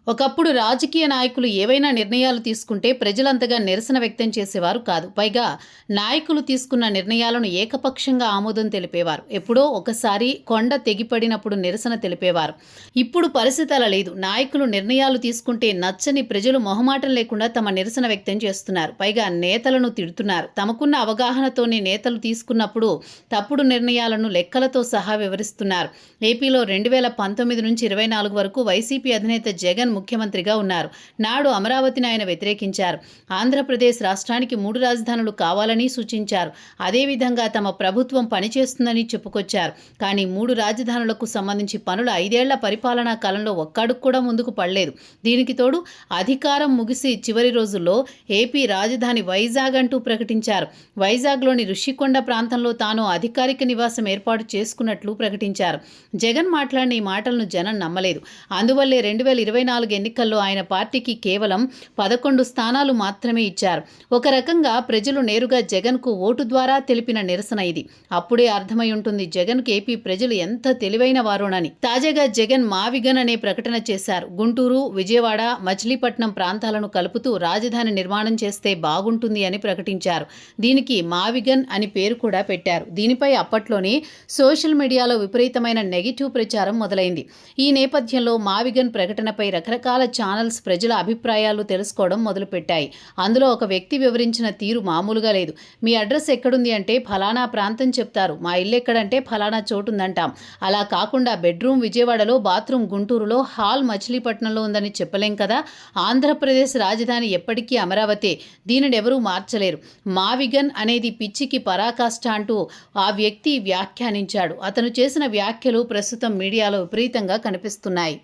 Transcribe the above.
ఒకప్పుడు రాజకీయ నాయకులు ఏవైనా నిర్ణయాలు తీసుకుంటే ప్రజలంతగా నిరసన వ్యక్తం చేసేవారు కాదు. పైగా నాయకులు తీసుకున్న నిర్ణయాలను ఏకపక్షంగా ఆమోదం తెలిపేవారు. ఎప్పుడో ఒకసారి కొండ తెగిపడినప్పుడు నిరసన తెలిపేవారు. ఇప్పుడు పరిస్థితి అలా లేదు. నాయకులు నిర్ణయాలు తీసుకుంటే నచ్చని ప్రజలు మొహమాటం లేకుండా తమ నిరసన వ్యక్తం చేస్తున్నారు. పైగా నేతలను తిడుతున్నారు. తమకున్న అవగాహనతోనే నేతలు తీసుకున్నప్పుడు తప్పుడు నిర్ణయాలను లెక్కలతో సహా వివరిస్తున్నారు. ఏపీలో 2019 నుంచి 24 వరకు వైసీపీ అధినేత జగన్ ముఖ్యమంత్రిగా ఉన్నారు. నాడు అమరావతిని ఆయన వ్యతిరేకించారు. ఆంధ్రప్రదేశ్ రాష్ట్రానికి 3 రాజధానులు కావాలని సూచించారు. అదేవిధంగా తమ ప్రభుత్వం పనిచేస్తుందని చెప్పుకొచ్చారు. కానీ 3 రాజధానులకు సంబంధించి పనులు 5 ఏళ్ల పరిపాలనా కాలంలో ఒక్క అడుగు కూడా ముందుకు పడలేదు. దీనికి తోడు అధికారం ముగిసి చివరి రోజుల్లో ఏపీ రాజధాని వైజాగ్ అంటూ ప్రకటించారు. వైజాగ్లోని ఋషికొండ ప్రాంతంలో తాను అధికారిక నివాసం ఏర్పాటు చేసుకున్నట్లు ప్రకటించారు. జగన్ మాట్లాడిన ఈ మాటలను జనం నమ్మలేదు. అందువల్లే 2024 ఎన్నికల్లో ఆయన పార్టీకి కేవలం 11 స్థానాలు మాత్రమే ఇచ్చారు. ఒక రకంగా ప్రజలు నేరుగా జగన్కు ఓటు ద్వారా తెలిపిన నిరసన ఇది. అప్పుడే అర్థమై ఉంటుంది జగన్కు ఏపీ ప్రజలు ఎంత తెలివైన వారోనని. తాజాగా జగన్ మావిగన్ అనే ప్రకటన చేశారు. గుంటూరు, విజయవాడ, మచిలీపట్నం ప్రాంతాలను కలుపుతూ రాజధాని నిర్మాణం చేస్తే బాగుంటుంది అని ప్రకటించారు. దీనికి మావిగన్ అని పేరు కూడా పెట్టారు. దీనిపై అప్పట్లోనే సోషల్ మీడియాలో విపరీతమైన నెగిటివ్ ప్రచారం మొదలైంది. ఈ నేపథ్యంలో మావిగన్ ప్రకటనపై రకరకాల ఛానల్స్ ప్రజల అభిప్రాయాలు తెలుసుకోవడం మొదలుపెట్టాయి. అందులో ఒక వ్యక్తి వివరించిన తీరు మామూలుగా లేదు. మీ అడ్రస్ ఎక్కడుంది అంటే ఫలానా ప్రాంతం చెప్తారు. మా ఇల్లు ఎక్కడంటే ఫలానా చోటుందంటాం. అలా కాకుండా బెడ్రూమ్ విజయవాడలో, బాత్రూమ్ గుంటూరులో, హాల్ మచిలీపట్నంలో ఉందని చెప్పలేం కదా. ఆంధ్రప్రదేశ్ రాజధాని ఎప్పటికీ అమరావతి. దీనిని ఎవరూ మార్చలేరు. మావిగన్ అనేది పిచ్చికి పరాకాష్ఠ అంటూ ఆ వ్యక్తి వ్యాఖ్యానించాడు. అతను చేసిన వ్యాఖ్యలు ప్రస్తుతం మీడియాలో విపరీతంగా కనిపిస్తున్నాయి.